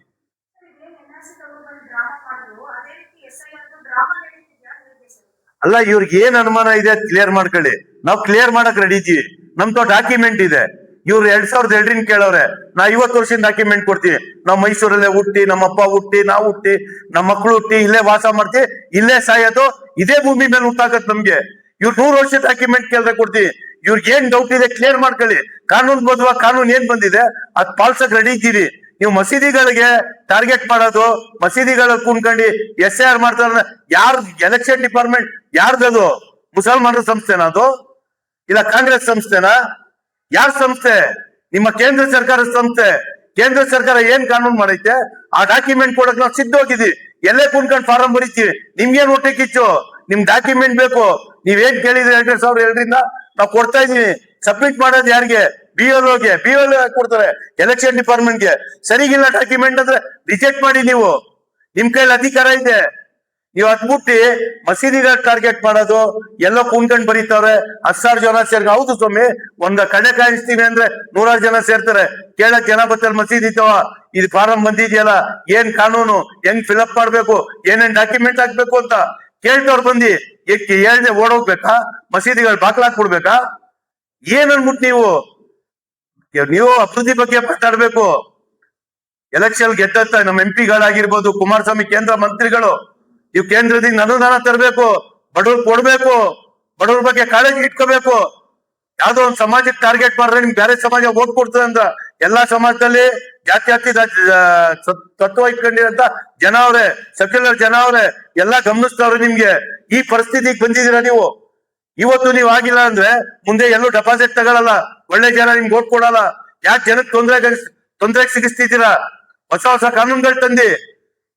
ಅಲ್ಲ, ಇವ್ರಿಗೆ ಏನ್ ಅನುಮಾನ ಇದೆ ಕ್ಲಿಯರ್ ಮಾಡ್ಕೊಳ್ಳಿ. ನಾವು ಕ್ಲಿಯರ್ ಮಾಡಕ್ ರೆಡಿ ಇದೀವಿ. ನಮ್ದು ಡಾಕ್ಯುಮೆಂಟ್ ಇದೆ. ಇವ್ರು 2002 ಕೇಳವ್ರೆ, ನಾ 50 ವರ್ಷದ ಡಾಕ್ಯುಮೆಂಟ್ ಕೊಡ್ತೀವಿ. ನಾವು ಮೈಸೂರಲ್ಲೇ ಹುಟ್ಟಿ, ನಮ್ಮ ಅಪ್ಪ ಹುಟ್ಟಿ, ನಾವು ಹುಟ್ಟಿ, ನಮ್ಮ ಮಕ್ಕಳು ಹುಟ್ಟಿ, ಇಲ್ಲೇ ವಾಸ ಮಾಡ್ತೀವಿ, ಇಲ್ಲೇ ಸಾಯೋದು, ಇದೇ ಭೂಮಿ ಮೇಲೆ ಹುಟ್ಟಾಕತ್ ನಮ್ಗೆ. ಇವ್ರು 100 ವರ್ಷದ ಡಾಕ್ಯುಮೆಂಟ್ ಕೇಳಿದ್ರೆ ಕೊಡ್ತೀವಿ. ಇವ್ರಿಗೆ ಏನ್ ಡೌಟ್ ಇದೆ ಕ್ಲಿಯರ್ ಮಾಡ್ಕೊಳ್ಳಿ. ಕಾನೂನು ಬದ್ಧವಾಗ ಕಾನೂನು ಏನ್ ಬಂದಿದೆ ಅದ್ ಪಾಲ್ಸಕ್ ರೆಡಿ ಇದ್ದೀರಿ. ನೀವು ಮಸೀದಿಗಳಿಗೆ ಟಾರ್ಗೆಟ್ ಮಾಡೋದು, ಮಸೀದಿಗಳ ಕುಣ್ಕೊಂಡು SIR ಮಾಡ್ತಾರ. ಯಾರು ಎಲೆಕ್ಷನ್ ಡಿಪಾರ್ಟ್ಮೆಂಟ್ ಯಾರ್ದದು? ಮುಸಲ್ಮಾನರ ಸಂಸ್ಥೆನಾ ಅದು? ಇಲ್ಲ ಕಾಂಗ್ರೆಸ್ ಸಂಸ್ಥೆನಾ? ಯಾರ ಸಂಸ್ಥೆ? ನಿಮ್ಮ ಕೇಂದ್ರ ಸರ್ಕಾರದ ಸಂಸ್ಥೆ. ಕೇಂದ್ರ ಸರ್ಕಾರ ಏನ್ ಕಾನೂನು ಮಾಡೈತೆ ಆ ಡಾಕ್ಯುಮೆಂಟ್ ಕೊಡಕ್ ನಾವು ಸಿದ್ಧ ಹೋಗಿದ್ವಿ. ಎಲ್ಲೇ ಕುಣ್ಕೊಂಡು ಫಾರಂ ಬರೀತೀವಿ. ನಿಮ್ಗೇನ್ ಹೊಟ್ಟೆ ಕಿಚ್ಚು? ನಿಮ್ ಡಾಕ್ಯುಮೆಂಟ್ ಬೇಕು. ನೀವೇನ್ ಕೇಳಿದ್ರಿ 2002 ನಾವು ಕೊಡ್ತಾ ಇದೀವಿ. ಸಬ್ಮಿಟ್ ಮಾಡೋದು ಯಾರಿಗೆ? BLOಗೆ. BLO ಕೊಡ್ತಾರೆ ಎಲೆಕ್ಷನ್ ಡಿಪಾರ್ಟ್ಮೆಂಟ್ಗೆ. ಸರಿಗಿಲ್ಲ ಡಾಕ್ಯುಮೆಂಟ್ ಅಂದ್ರೆ ರಿಜೆಕ್ಟ್ ಮಾಡಿ. ನೀವು ನಿಮ್ ಕೈಲಿ ಅಧಿಕಾರ ಇದೆ. ನೀವು ಅದ್ಬಿಟ್ಟು ಮಸೀದಿಗಳ ಟಾರ್ಗೆಟ್ ಮಾಡೋದು, ಎಲ್ಲೋ ಕುಣ್ಕೊಂಡ್ ಬರೀತಾವ್ರೆ 10,000 ಜನ ಹೌದು ಸ್ವಾಮಿ, ಒಂದ್ ಕಡೆ ಕಾಯಿಸ್ತೀವಿ ಅಂದ್ರೆ 100 ಜನ ಸೇರ್ತಾರೆ. ಕೇಳಕ್ ಜನ ಬರ್ತಾರೆ ಮಸೀದಿ ತವ ಇದು ಫಾರಂ ಬಂದಿದ್ಯಲ್ಲ, ಏನ್ ಕಾನೂನು, ಹೆಂಗ್ ಫಿಲಪ್ ಮಾಡ್ಬೇಕು, ಏನೇನ್ ಡಾಕ್ಯುಮೆಂಟ್ ಹಾಕ್ಬೇಕು ಅಂತ ಕೇಳ್ತವ್ರು ಬಂದಿ ಹೇಳ್ದೆ ಓಡೋಗ್ಬೇಕಾ? ಮಸೀದಿಗಳು ಬಾಕ್ಲಾಕ್ಬಿಡ್ಬೇಕಾ? ಏನ್ ಅನ್ಬಿಟ್ಟು ನೀವು ಅಭಿವೃದ್ಧಿ ಬಗ್ಗೆ ಮಾತಾಡ್ಬೇಕು. ಎಲೆಕ್ಷನ್ ಗೆದ್ದಂತ ನಮ್ಮ MP ಗಳಾಗಿರ್ಬೋದು, ಕುಮಾರಸ್ವಾಮಿ ಕೇಂದ್ರ ಮಂತ್ರಿಗಳು, ನೀವು ಕೇಂದ್ರದಿಂದ ಅನುದಾನ ತರಬೇಕು, ಬಡವ್ರು ಕೊಡ್ಬೇಕು, ಬಡವ್ರ ಬಗ್ಗೆ ಕಾಳಜಿ ಇಟ್ಕೋಬೇಕು. ಯಾವ್ದೋ ಒಂದ್ ಸಮಾಜಕ್ಕೆ ಟಾರ್ಗೆಟ್ ಮಾಡಿದ್ರೆ ನಿಮ್ಗೆ ಬೇರೆ ಸಮಾಜ ಓಟ್ ಕೊಡ್ತದೆ ಅಂತ ಎಲ್ಲಾ ಸಮಾಜದಲ್ಲಿ ಜಾತ್ಯತೀತ ತತ್ವ ಇಟ್ಕೊಂಡಿರಂತ ಜನ ಅವ್ರೆ, ಸೆಕ್ಯುಲರ್ ಜನ ಅವ್ರೆ, ಎಲ್ಲಾ ಗಮನಿಸ್ತವ್ರೆ. ನಿಮ್ಗೆ ಈ ಪರಿಸ್ಥಿತಿಗೆ ಬಂದಿದ್ದೀರಾ ನೀವು. ಇವತ್ತು ನೀವು ಆಗಿಲ್ಲ ಅಂದ್ರೆ ಮುಂದೆ ಎಲ್ಲೂ ಡೆಪಾಸಿಟ್ ತಗೊಳಲ್ಲ, ಒಳ್ಳೆ ಜನ ನಿಮ್ಗೆ ಓಟ್ ಕೊಡಲ್ಲ. ಯಾಕೆ ಜನಕ್ಕೆ ತೊಂದರೆಗೆ ಸಿಗಿಸ್ತಿದ್ದೀರಾ? ಹೊಸ ಹೊಸ ಕಾನೂನುಗಳು ತಂದಿ.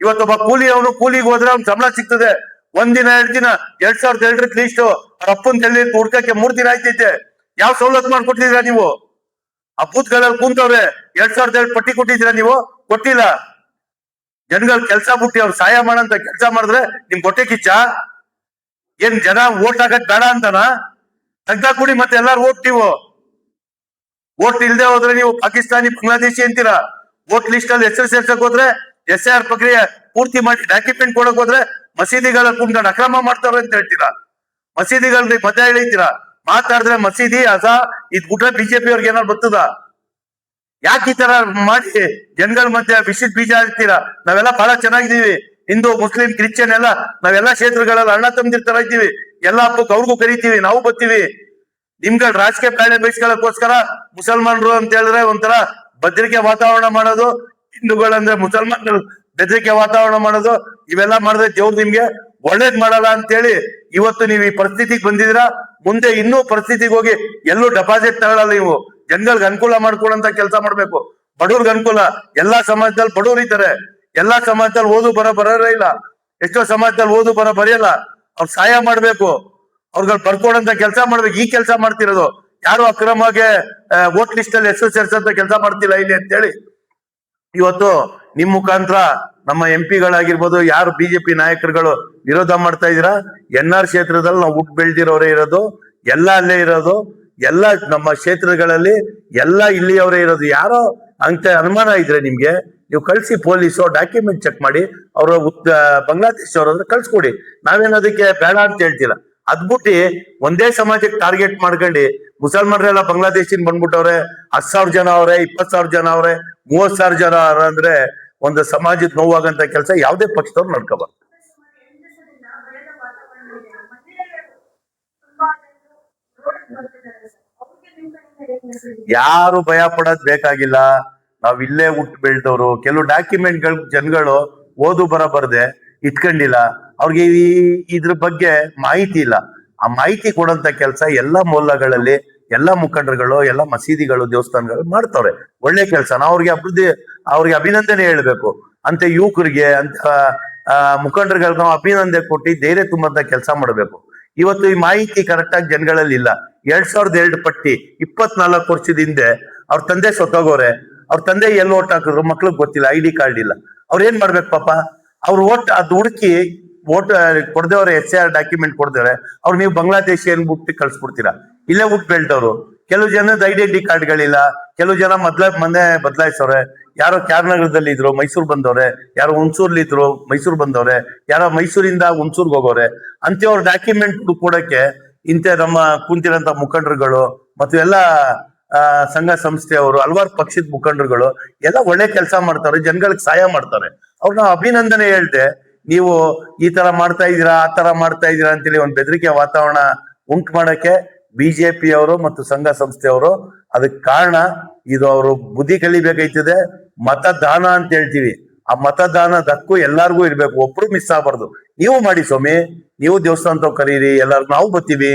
ಇವತ್ತೊಬ್ಬ ಕೂಲಿಗೆ ಹೋದ್ರೆ ಅವ್ನ್ ಸಂಬಳ ಸಿಗ್ತದೆ. 1 ದಿನ 2 ದಿನ 2002 ಲೀಸ್ಟ್ ಅವ್ರ ಅಪ್ಪನ್ ತಲೆ ಹುಡ್ಕಕ್ಕೆ 3 ದಿನ ಆಯ್ತೈತೆ. ಯಾವ ಸವಲತ್ತು ಮಾಡ್ಕೊಟ್ಟಿದ್ದೀರಾ ನೀವು? ಆ ಬೂತ್ಗಳಲ್ಲಿ ಕೂತವ್ರೆ 2002 ಪಟ್ಟಿ ಕೊಟ್ಟಿದ್ದೀರಾ ನೀವು? ಕೊಟ್ಟಿಲ್ಲ. ಜನಗಳ ಕೆಲ್ಸ ಬಿಟ್ಟು ಅವ್ರು ಸಹಾಯ ಮಾಡಂತ ಕೆಲ್ಸ ಮಾಡಿದ್ರೆ ನಿಮ್ ಹೊಟ್ಟೆ ಕಿಚ್ಚ? ಏನ್ ಜನ ಓಟ್ ಹಾಕಕ್ ಬೇಡ ಅಂತನ? ತೆಗ್ದಾ ಕೂಡಿ ಮತ್ತೆ ಎಲ್ಲಾರು ಓಟ್ ನೀವು ಓಟ್ ಇಲ್ದೆ ಹೋದ್ರೆ ನೀವು ಪಾಕಿಸ್ತಾನಿ ಬಾಂಗ್ಲಾದೇಶಿ ಅಂತೀರಾ. ವೋಟ್ ಲಿಸ್ಟ್ ಅಲ್ಲಿ ಹೆಸರು ಸೇರ್ಸಕ್ ಹೋದ್ರೆ SIR ಪ್ರಕ್ರಿಯೆ ಪೂರ್ತಿ ಮಾಡಿ ಡಾಕ್ಯುಮೆಂಟ್ ಕೊಡಕ್ ಹೋದ್ರೆ ಮಸೀದಿಗಳ ಕುಂಡ್ಕೊಂಡು ಅಕ್ರಮ ಮಾಡ್ತಾರ ಅಂತ ಹೇಳ್ತೀರಾ. ಮಸೀದಿಗಳ್ರಿ ಮತ ಹೇಳಿತೀರಾ. ಮಾತಾಡಿದ್ರೆ ಮಸೀದಿ ಇದ್ ಬಿಟ್ರೆ BJP ಅವ್ರಿಗೆ ಏನಾರು ಬರ್ತದ? ಯಾಕೆ ಈ ತರ ಮಾಡಿ ಜನಗಳ ಮಧ್ಯೆ ವಿಷದ ಬೀಜ ಹಾಕ್ತೀರಾ? ನಾವೆಲ್ಲ ಬಹಳ ಚೆನ್ನಾಗಿದ್ದೀವಿ, ಹಿಂದೂ ಮುಸ್ಲಿಂ ಕ್ರಿಶ್ಚಿಯನ್ ಎಲ್ಲ ನಾವೆಲ್ಲ ಕ್ಷೇತ್ರಗಳಲ್ಲಿ ಅಣ್ಣ ತಮ್ಮದಿರ್ ತರ ಇದ್ದೀವಿ. ಎಲ್ಲ ಹಬ್ಬಕ್ಕೆ ಅವ್ರಿಗೂ ಕರಿತೀವಿ, ನಾವು ಬರ್ತೀವಿ. ನಿಮ್ಗಳ ರಾಜಕೀಯ ಪ್ರಾಣಿ ಬಯಸ್ಕೊಳ್ಳೋಕೋಸ್ಕರ ಮುಸಲ್ಮಾನರು ಅಂತ ಹೇಳಿದ್ರೆ ಒಂಥರ ಭದ್ರಿಕೆ ವಾತಾವರಣ ಮಾಡೋದು, ಹಿಂದೂಗಳಂದ್ರೆ ಮುಸಲ್ಮಾನರು ಬೆದರಿಕೆ ವಾತಾವರಣ ಮಾಡೋದು, ಇವೆಲ್ಲ ಮಾಡಿದ್ರೆ ದೇವ್ರು ನಿಮ್ಗೆ ಒಳ್ಳೇದ್ ಮಾಡಲ್ಲ ಅಂತೇಳಿ ಇವತ್ತು ನೀವು ಈ ಪರಿಸ್ಥಿತಿಗೆ ಬಂದಿದ್ದೀರಾ. ಮುಂದೆ ಇನ್ನೂ ಪರಿಸ್ಥಿತಿಗೆ ಹೋಗಿ ಎಲ್ಲೂ ಡೆಪಾಸಿಟ್ ತಗೊಳ್ಳಲ್ಲ. ನೀವು ಜನಗಳಿಗೆ ಅನುಕೂಲ ಮಾಡ್ಕೊಡಂತ ಕೆಲಸ ಮಾಡ್ಬೇಕು. ಬಡವ್ರಿಗೆ ಅನುಕೂಲ. ಎಲ್ಲಾ ಸಮಾಜದಲ್ಲಿ ಬಡವ್ರು ಇದ್ದಾರೆ. ಎಲ್ಲಾ ಸಮಾಜದಲ್ಲಿ ಓದು ಬರೋರೇ ಇಲ್ಲ. ಎಷ್ಟೋ ಸಮಾಜದಲ್ಲಿ ಓದು ಬರೆಯಲ್ಲ. ಅವ್ರು ಸಹಾಯ ಮಾಡ್ಬೇಕು, ಅವ್ರಿಗೆ ಬರ್ಕೊಡಂತ ಕೆಲಸ ಮಾಡ್ಬೇಕು. ಈ ಕೆಲಸ ಮಾಡ್ತಿರೋದು ಯಾರು ಅಕ್ರಮವಾಗಿ ವೋಟ್ ಲಿಸ್ಟ್ ಅಲ್ಲಿ ಹೆಸರು ಸೇರ್ಸಂತ ಕೆಲಸ ಮಾಡ್ತಿಲ್ಲ ಇಲ್ಲಿ ಅಂತೇಳಿ ಇವತ್ತು ನಿಮ್ ಮುಖಾಂತರ ನಮ್ಮ MP ಗಳಾಗಿರ್ಬೋದು, ಯಾರು BJP ನಾಯಕರುಗಳು ವಿರೋಧ ಮಾಡ್ತಾ ಇದೀರಾ. NR ಕ್ಷೇತ್ರದಲ್ಲಿ ನಾವು ಹುಟ್ಟು ಬೆಳ್ದಿರೋರೇ ಇರೋದು, ಎಲ್ಲ ಅಲ್ಲೇ ಇರೋದು, ಎಲ್ಲ ನಮ್ಮ ಕ್ಷೇತ್ರಗಳಲ್ಲಿ ಎಲ್ಲ ಇಲ್ಲಿಯವರೇ ಇರೋದು. ಯಾರೋ ಅಂತ ಅನುಮಾನ ಇದ್ರೆ ನಿಮ್ಗೆ ನೀವು ಕಳ್ಸಿ, ಪೊಲೀಸು ಡಾಕ್ಯುಮೆಂಟ್ ಚೆಕ್ ಮಾಡಿ, ಅವರು ಬಾಂಗ್ಲಾದೇಶ ಅವ್ರಾದ್ರೆ ಕಳ್ಸ್ಕೊಡಿ. ನಾವೇನದಕ್ಕೆ ಬೇಡ ಅಂತ ಹೇಳ್ತಿಲ್ಲ. ಅದ್ಬಿಟ್ಟು ಒಂದೇ ಸಮಾಜಕ್ಕೆ ಟಾರ್ಗೆಟ್ ಮಾಡ್ಕೊಂಡು ಮುಸಲ್ಮಾನರೆಲ್ಲ ಬಾಂಗ್ಲಾದೇಶಿನ ಬಂದ್ಬಿಟ್ಟವ್ರೆ, 10,000 ಜನ ಅವ್ರೆ, 20,000 ಜನ ಅವ್ರೆ, 30,000 ಜನ ಅಂದ್ರೆ ಒಂದು ಸಮಾಜಕ್ಕೆ ನೋವಾಗಂತ ಕೆಲಸ ಯಾವುದೇ ಪಕ್ಷದವ್ರು ನಡ್ಕೋಬಾರ್ದು. ಯಾರು ಭಯ ಪಡೋದ್ ಬೇಕಾಗಿಲ್ಲ. ನಾವ್ ಇಲ್ಲೇ ಹುಟ್ಟು ಬೆಳ್ದವ್ರು. ಕೆಲವು ಡಾಕ್ಯುಮೆಂಟ್ಗಳು ಜನಗಳು ಓದು ಬರ್ದೆ ಇಟ್ಕೊಂಡಿಲ್ಲ. ಅವ್ರಿಗೆ ಇದ್ರ ಬಗ್ಗೆ ಮಾಹಿತಿ ಇಲ್ಲ. ಆ ಮಾಹಿತಿ ಕೊಡಂತ ಕೆಲಸ ಎಲ್ಲಾ ಮೊಲ್ಲಗಳಲ್ಲಿ, ಎಲ್ಲಾ ಮುಖಂಡರುಗಳು, ಎಲ್ಲಾ ಮಸೀದಿಗಳು, ದೇವಸ್ಥಾನಗಳು ಮಾಡ್ತವ್ರೆ. ಒಳ್ಳೆ ಕೆಲಸ. ನಾವು ಅವ್ರಿಗೆ ಅಭಿನಂದನೆ ಹೇಳ್ಬೇಕು. ಅಂತ ಯುವಕರಿಗೆ, ಅಂತ ಮುಖಂಡರುಗಳಿಗೆ ನಾವು ಅಭಿನಂದನೆ ಕೊಟ್ಟು ಧೈರ್ಯ ತುಂಬಂತ ಕೆಲಸ ಮಾಡ್ಬೇಕು. ಇವತ್ತು ಈ ಮಾಹಿತಿ ಕರೆಕ್ಟ್ ಆಗಿ ಜನಗಳಲ್ಲಿ ಇಲ್ಲ. 2002 ಪಟ್ಟಿ 24 ವರ್ಷದ ಹಿಂದೆ ಅವ್ರ ತಂದೆ ಸೊತ್ತೋಗೋರೆ. ಅವ್ರ ತಂದೆ ಎಲ್ಲಿ ಓಟ್ ಹಾಕಿದ್ರು ಮಕ್ಳಿಗೆ ಗೊತ್ತಿಲ್ಲ, ID ಕಾರ್ಡ್ ಇಲ್ಲ. ಅವ್ರ ಏನ್ ಮಾಡ್ಬೇಕು ಪಾಪ? ಅವ್ರು ಅದು ಹುಡುಕಿ ಓಟ್ ಕೊಡ್ದೇವ್ರೆ, SIR ಡಾಕ್ಯುಮೆಂಟ್ ಕೊಡ್ದೇವ್ರೆ, ಅವ್ರು ನೀವು ಬಾಂಗ್ಲಾದೇಶಿ ಅನ್ಬಿಟ್ಟು ಕಳ್ಸ್ಬಿಡ್ತೀರಾ. ಇಲ್ಲೇ ಹುಟ್ಟು ಬೆಳ್ದವ್ರು. ಕೆಲವು ಜನದ ಐಡೆಂಟಿ ಕಾರ್ಡ್ಗಳಿಲ್ಲ. ಕೆಲವು ಜನ ಮನೆ ಬದಲಾಯಿಸವ್ರೆ. ಯಾರೋ ಕ್ಯಾರ್ನಗರದಲ್ಲಿ ಇದ್ರು ಮೈಸೂರು ಬಂದವ್ರೆ, ಯಾರೋ ಹುಣಸೂರ್ಲಿ ಇದ್ರು ಮೈಸೂರು ಬಂದವ್ರೆ, ಯಾರೋ ಮೈಸೂರಿಂದ ಹುಣಸೂರ್ಗೆ ಹೋಗೋರೆ. ಅಂತವ್ರ ಡಾಕ್ಯುಮೆಂಟ್ ಕೊಡಕ್ಕೆ ಇಂಥ ನಮ್ಮ ಕುಂತಿರಂತ ಮುಖಂಡರುಗಳು ಮತ್ತು ಎಲ್ಲ ಸಂಘ ಸಂಸ್ಥೆಯವರು, ಹಲವಾರು ಪಕ್ಷದ ಮುಖಂಡರುಗಳು ಎಲ್ಲ ಒಳ್ಳೆ ಕೆಲಸ ಮಾಡ್ತಾರೆ, ಜನಗಳಿಗೆ ಸಹಾಯ ಮಾಡ್ತಾರೆ. ಅವ್ರನ್ನ ಅಭಿನಂದನೆ ಹೇಳ್ದೆ. ನೀವು ಈ ತರ ಮಾಡ್ತಾ ಇದೀರಾ, ಆ ತರ ಮಾಡ್ತಾ ಇದೀರಾ ಅಂತೇಳಿ ಒಂದು ಬೆದರಿಕೆ ವಾತಾವರಣ ಉಂಟು ಮಾಡಕ್ಕೆ BJP ಅವರು ಮತ್ತು ಸಂಘ ಸಂಸ್ಥೆಯವರು ಅದಕ್ಕೆ ಕಾರಣ. ಇದು ಅವರು ಬುದ್ಧಿ ಕಲಿಬೇಕಾಯ್ತದೆ. ಮತದಾನ ಅಂತ ಹೇಳ್ತೀವಿ. ಆ ಮತದಾನದ ಹಕ್ಕು ಎಲ್ಲಾರ್ಗೂ ಇರ್ಬೇಕು, ಒಬ್ರು ಮಿಸ್ ಆಗ್ಬಾರ್ದು. ನೀವು ಮಾಡಿ ಸ್ವಾಮಿ, ನೀವು ದೇವಸ್ಥಾನ ಕರೀರಿ, ಎಲ್ಲಾರು ನಾವು ಬರ್ತೀವಿ.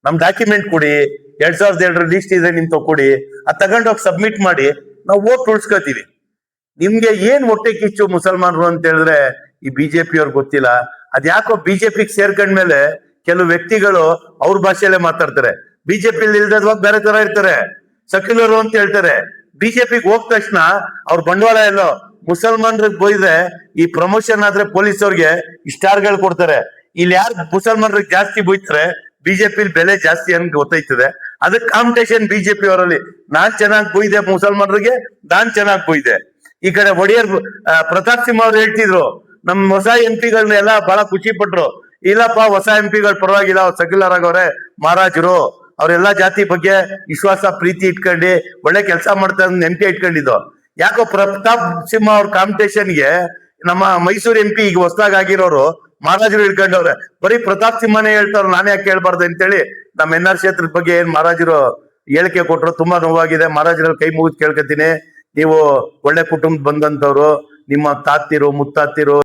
ನಮ್ ಡಾಕ್ಯುಮೆಂಟ್ ಕೊಡಿ, 2002 ಲೀಸ್ಟ್ ಇದ್ರೆ ನಿಮ್ ಕೊಡಿ, ಅದ್ ತಗೊಂಡೋಗಿ ಸಬ್ಮಿಟ್ ಮಾಡಿ, ನಾವು ಓಟ್ ಉಳ್ಸ್ಕೊತೀವಿ. ನಿಮ್ಗೆ ಏನ್ ಹೊಟ್ಟೆ ಕಿಚ್ಚು ಮುಸಲ್ಮಾನರು ಅಂತ ಹೇಳಿದ್ರೆ ಈ BJP ಅವ್ರಿಗೆ ಗೊತ್ತಿಲ್ಲ. ಅದ್ಯಾಕೋ BJPಗೆ ಸೇರ್ಕೊಂಡ್ಮೇಲೆ ಕೆಲವು ವ್ಯಕ್ತಿಗಳು ಅವ್ರ ಭಾಷೆಯಲ್ಲೇ ಮಾತಾಡ್ತಾರೆ. BJP ಇಲ್ದವಾಗ ಬೇರೆ ತರ ಇರ್ತಾರೆ, ಸೆಕ್ಯುಲರ್ ಅಂತ ಹೇಳ್ತಾರೆ. BJPಗೆ ಹೋದ ತಕ್ಷಣ ಅವ್ರ ಬಂಡವಾಳ ಎಲ್ಲೋ ಮುಸಲ್ಮಾನ್ರಿಗೆ ಬೈದ್ರೆ ಈ ಪ್ರಮೋಷನ್ ಆದ್ರೆ ಪೊಲೀಸ್ ಅವ್ರಿಗೆ ಸ್ಟಾರ್ಗಳು ಕೊಡ್ತಾರೆ. ಇಲ್ಲಿ ಯಾರು ಮುಸಲ್ಮಾನ್ರಿಗೆ ಜಾಸ್ತಿ ಬೈತಾರೆ ಬಿಜೆಪಿ ಬೆಲೆ ಜಾಸ್ತಿ ಅಂತ ಗೊತ್ತೈತದೆ. ಅದಕ್ಕೆ ಕಾಂಪಿಟೇಷನ್ ಬಿಜೆಪಿ ಅವರಲ್ಲಿ. ನಾನ್ ಚೆನ್ನಾಗ್ ಬೈದೆ ಮುಸಲ್ಮಾನರಿಗೆ, ನಾನ್ ಚೆನ್ನಾಗ್ ಬೈದೆ. ಈ ಕಡೆ ಒಡೆಯರ್ ಪ್ರತಾಪ್ ಸಿಂಹ ಅವ್ರು ಹೇಳ್ತಿದ್ರು ನಮ್ ಹೊಸ MP ಗಳನ್ನೆಲ್ಲ ಬಹಳ ಖುಷಿ ಪಟ್ರು. ಇಲ್ಲಪ್ಪ ಹೊಸ MP ಗಳು ಪರವಾಗಿಲ್ಲ, ಅವ್ರು ಸೆಕ್ಯುಲರ್ ಆಗವ್ರೆ, ಮಹಾರಾಜರು ಅವರೆಲ್ಲಾ ಜಾತಿ ಬಗ್ಗೆ ವಿಶ್ವಾಸ ಪ್ರೀತಿ ಇಟ್ಕೊಂಡು ಒಳ್ಳೆ ಕೆಲಸ ಮಾಡ್ತಾರೆ MP ಇಟ್ಕೊಂಡಿದ್ದು. ಯಾಕೋ ಪ್ರತಾಪ್ ಸಿಂಹ ಅವ್ರ ಕಾಂಪಿಟೇಷನ್ಗೆ ನಮ್ಮ ಮೈಸೂರು MP ಈಗ ಹೊಸದಾಗಿ ಆಗಿರೋರು ಮಹಾರಾಜರು ಇಟ್ಕೊಂಡವ್ರೆ. ಬರೀ ಪ್ರತಾಪ್ ಸಿಂಹನೇ ಹೇಳ್ತಾರ, ನಾನೇ ಯಾಕೆ ಕೇಳ್ಬಾರ್ದು ಅಂತೇಳಿ ನಮ್ಮ NR ಕ್ಷೇತ್ರದ ಬಗ್ಗೆ ಏನ್ ಮಹಾರಾಜರು ಹೇಳಿಕೆ ಕೊಟ್ರು. ತುಂಬಾ ನೋವಾಗಿದೆ. ಮಹಾರಾಜರಲ್ಲಿ ಕೈ ಮುಗಿದು ಕೇಳ್ಕೊತೀನಿ, ನೀವು ಒಳ್ಳೆ ಕುಟುಂಬ ಬಂದಂತವ್ರು, ನಿಮ್ಮ ತಾತಿರು ಮುತ್ತಾತಿರು